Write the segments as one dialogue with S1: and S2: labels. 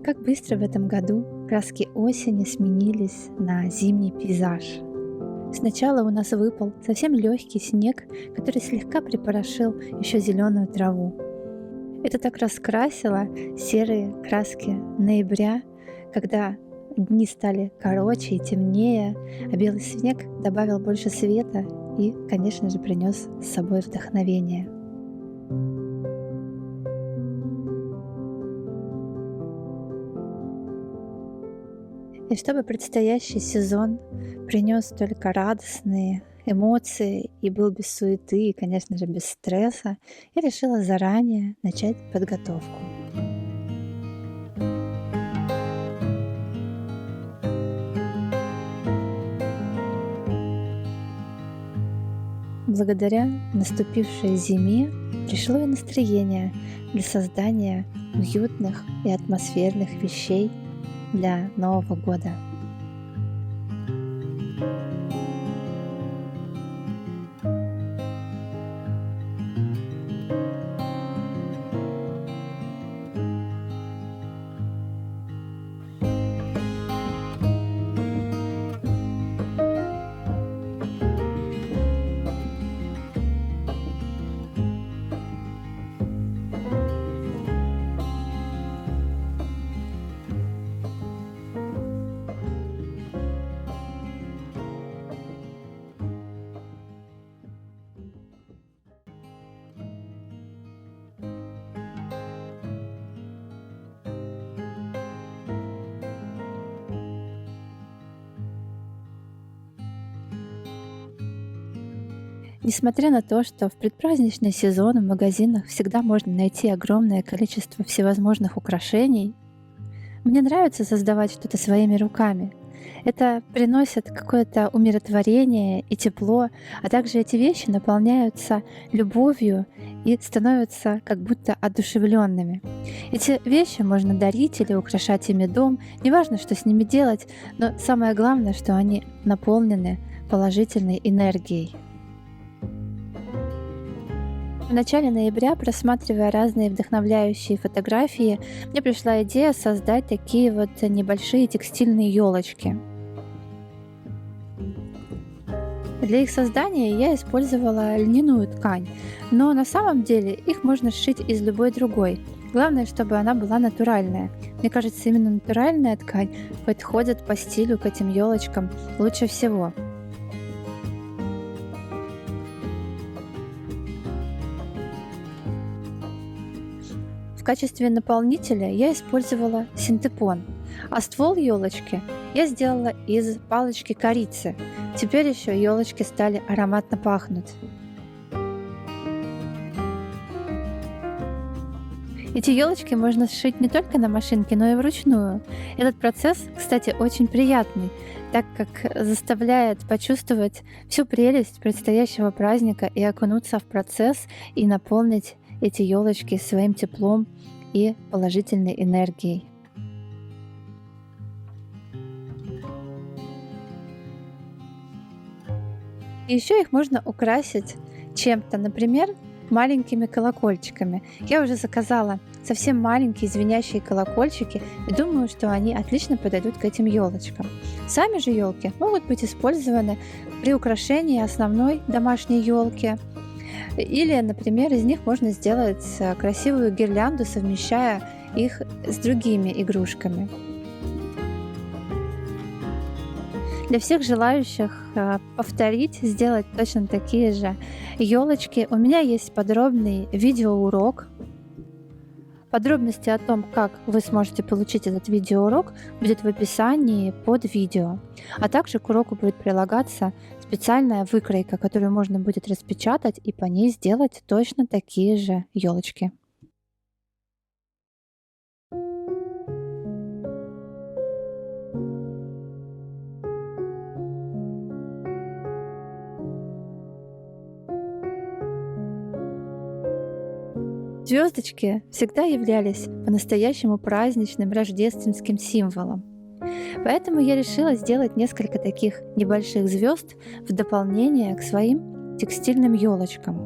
S1: Как быстро в этом году краски осени сменились на зимний пейзаж. Сначала у нас выпал совсем легкий снег, который слегка припорошил еще зеленую траву. Это так раскрасило серые краски ноября, когда дни стали короче и темнее, а белый снег добавил больше света и, конечно же, принес с собой вдохновение. И чтобы предстоящий сезон принес только радостные эмоции и был без суеты и, конечно же, без стресса, я решила заранее начать подготовку. Благодаря наступившей зиме пришло и настроение для создания уютных и атмосферных вещей для Нового года. Несмотря на то, что в предпраздничный сезон в магазинах всегда можно найти огромное количество всевозможных украшений, мне нравится создавать что-то своими руками. Это приносит какое-то умиротворение и тепло, а также эти вещи наполняются любовью и становятся как будто одушевленными. Эти вещи можно дарить или украшать ими дом, неважно, что с ними делать, но самое главное, что они наполнены положительной энергией. В начале ноября, просматривая разные вдохновляющие фотографии, мне пришла идея создать такие вот небольшие текстильные елочки. Для их создания я использовала льняную ткань, но на самом деле их можно сшить из любой другой. Главное, чтобы она была натуральная. Мне кажется, именно натуральная ткань подходит по стилю к этим елочкам лучше всего. В качестве наполнителя я использовала синтепон, а ствол елочки я сделала из палочки корицы. Теперь еще елочки стали ароматно пахнуть. Эти елочки можно сшить не только на машинке, но и вручную. Этот процесс, кстати, очень приятный, так как заставляет почувствовать всю прелесть предстоящего праздника и окунуться в процесс и наполнить эти елочки своим теплом и положительной энергией. И еще их можно украсить чем-то, например, маленькими колокольчиками. Я уже заказала совсем маленькие звенящие колокольчики и думаю, что они отлично подойдут к этим елочкам. Сами же елки могут быть использованы при украшении основной домашней елки. Или, например, из них можно сделать красивую гирлянду, совмещая их с другими игрушками. Для всех желающих повторить, сделать точно такие же елочки, у меня есть подробный видеоурок. Подробности о том, как вы сможете получить этот видеоурок, будет в описании под видео. А также к уроку будет прилагаться специальная выкройка, которую можно будет распечатать и по ней сделать точно такие же елочки. Звездочки всегда являлись по-настоящему праздничным рождественским символом. Поэтому я решила сделать несколько таких небольших звезд в дополнение к своим текстильным елочкам.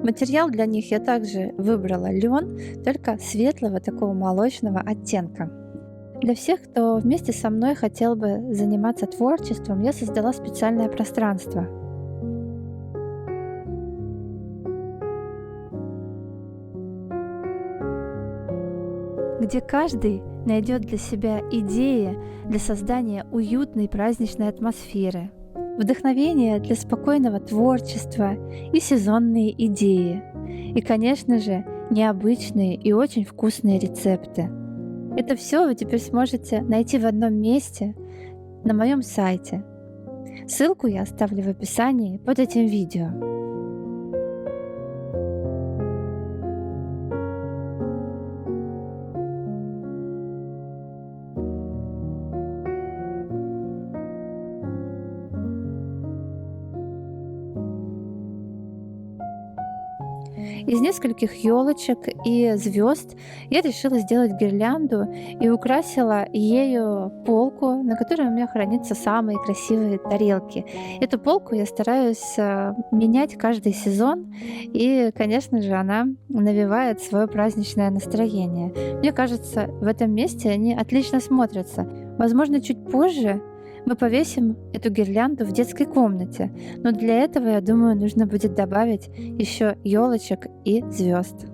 S1: Материал для них я также выбрала лен, только светлого такого молочного оттенка. Для всех, кто вместе со мной хотел бы заниматься творчеством, я создала специальное пространство, где каждый найдет для себя идеи для создания уютной праздничной атмосферы, вдохновение для спокойного творчества и сезонные идеи. И, конечно же, необычные и очень вкусные рецепты. Это все вы теперь сможете найти в одном месте на моем сайте. Ссылку я оставлю в описании под этим видео. Из нескольких елочек и звезд я решила сделать гирлянду и украсила ею полку, на которой у меня хранятся самые красивые тарелки. Эту полку я стараюсь менять каждый сезон, и, конечно же, она навевает свое праздничное настроение. Мне кажется, в этом месте они отлично смотрятся. Возможно, чуть позже мы повесим эту гирлянду в детской комнате, но для этого, я думаю, нужно будет добавить еще елочек и звезд.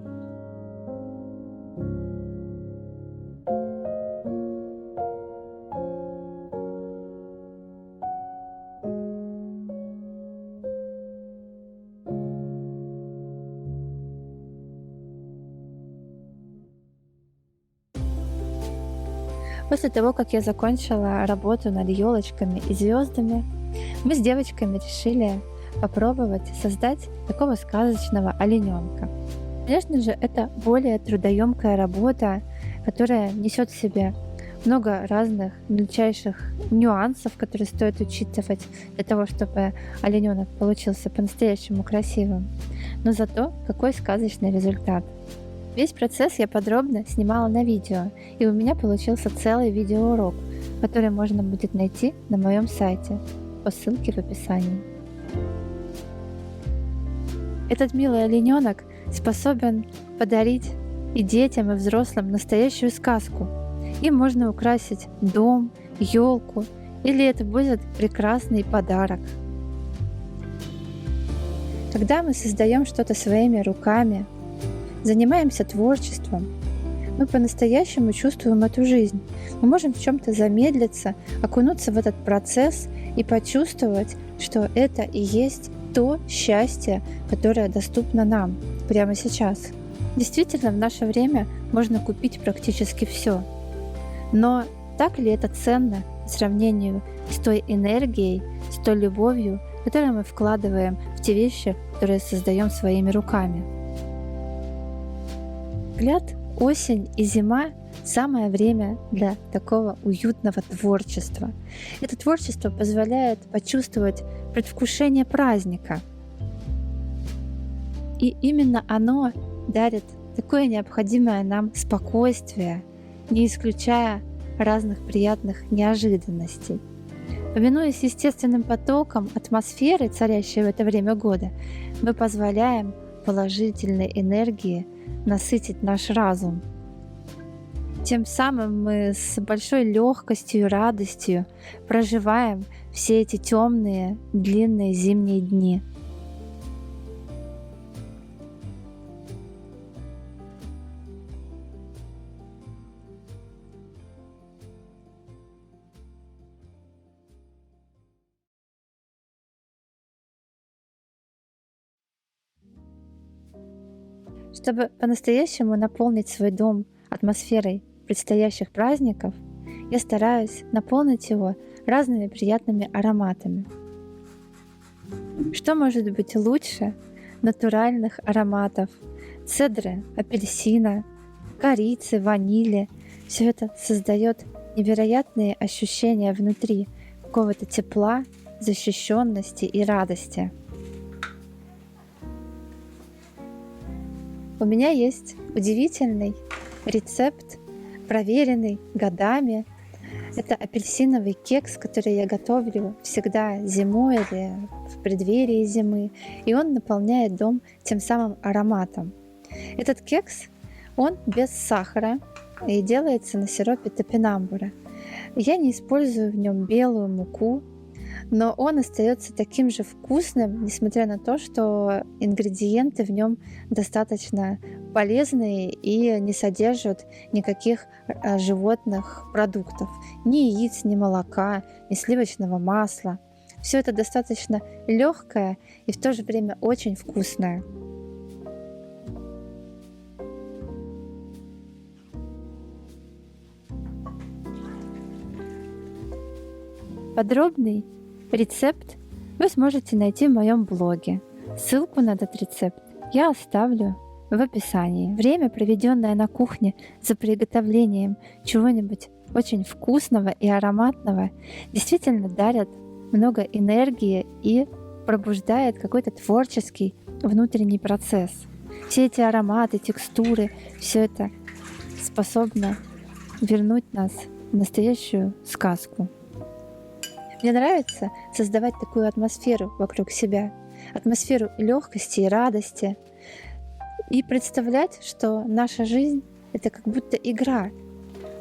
S1: После того, как я закончила работу над елочками и звездами, мы с девочками решили попробовать создать такого сказочного олененка. Конечно же, это более трудоемкая работа, которая несет в себе много разных мельчайших нюансов, которые стоит учитывать для того, чтобы олененок получился по-настоящему красивым. Но зато какой сказочный результат! Весь процесс я подробно снимала на видео, и у меня получился целый видеоурок, который можно будет найти на моем сайте по ссылке в описании. Этот милый олененок способен подарить и детям, и взрослым настоящую сказку. Им можно украсить дом, елку, или это будет прекрасный подарок. Когда мы создаем что-то своими руками, занимаемся творчеством, мы по-настоящему чувствуем эту жизнь. Мы можем в чем-то замедлиться, окунуться в этот процесс и почувствовать, что это и есть то счастье, которое доступно нам прямо сейчас. Действительно, в наше время можно купить практически все. Но так ли это ценно по сравнению с той энергией, с той любовью, которую мы вкладываем в те вещи, которые создаем своими руками? Взгляд, осень и зима – самое время для такого уютного творчества. Это творчество позволяет почувствовать предвкушение праздника. И именно оно дарит такое необходимое нам спокойствие, не исключая разных приятных неожиданностей. Повинуясь естественным потокам атмосферы, царящей в это время года, мы позволяем положительной энергии насытить наш разум. Тем самым мы с большой легкостью и радостью проживаем все эти темные, длинные зимние дни. Чтобы по-настоящему наполнить свой дом атмосферой предстоящих праздников, я стараюсь наполнить его разными приятными ароматами. Что может быть лучше натуральных ароматов цедры, апельсина, корицы, ванили? Все это создает невероятные ощущения внутри, какого-то тепла, защищенности и радости. У меня есть удивительный рецепт, проверенный годами, Это апельсиновый кекс, который я готовлю всегда зимой или в преддверии зимы, и он наполняет дом тем самым ароматом. Этот кекс, он без сахара и делается на сиропе топинамбура. Я не использую в нем белую муку, но он остается таким же вкусным, несмотря на то, что ингредиенты в нем достаточно полезные и не содержат никаких животных продуктов, ни яиц, ни молока, ни сливочного масла. Все это достаточно легкое и в то же время очень вкусное. Подробный рецепт вы сможете найти в моем блоге. Ссылку на этот рецепт я оставлю в описании. Время, проведенное на кухне за приготовлением чего-нибудь очень вкусного и ароматного, действительно дарят много энергии и пробуждает какой-то творческий внутренний процесс. Все эти ароматы, текстуры, все это способно вернуть нас в настоящую сказку. Мне нравится создавать такую атмосферу вокруг себя, атмосферу легкости и радости, и представлять, что наша жизнь — это как будто игра.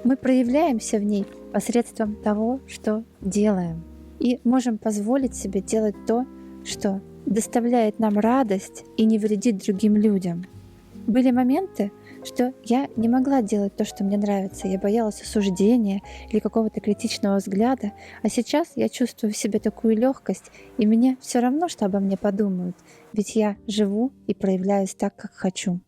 S1: Мы проявляемся в ней посредством того, что делаем, и можем позволить себе делать то, что доставляет нам радость и не вредит другим людям. Были моменты, что я не могла делать то, что мне нравится. Я боялась осуждения или какого-то критичного взгляда. А сейчас я чувствую в себе такую легкость, и мне все равно, что обо мне подумают. Ведь я живу и проявляюсь так, как хочу.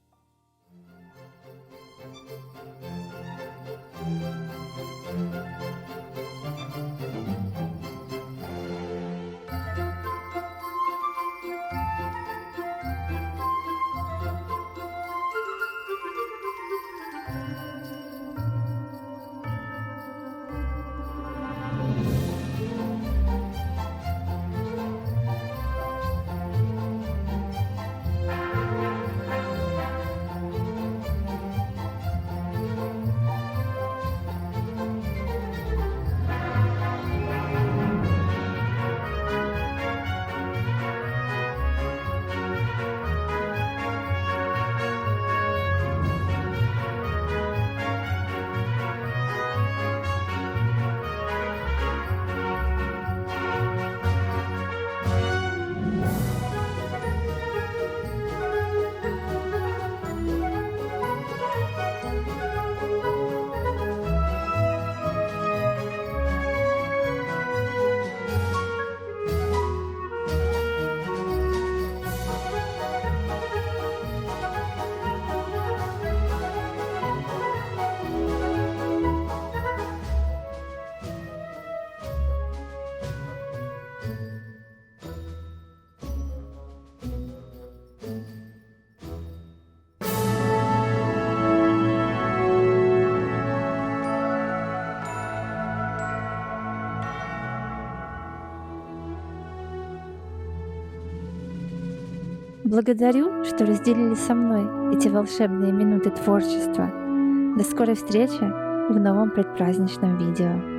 S1: Благодарю, что разделили со мной эти волшебные минуты творчества. До скорой встречи в новом предпраздничном видео.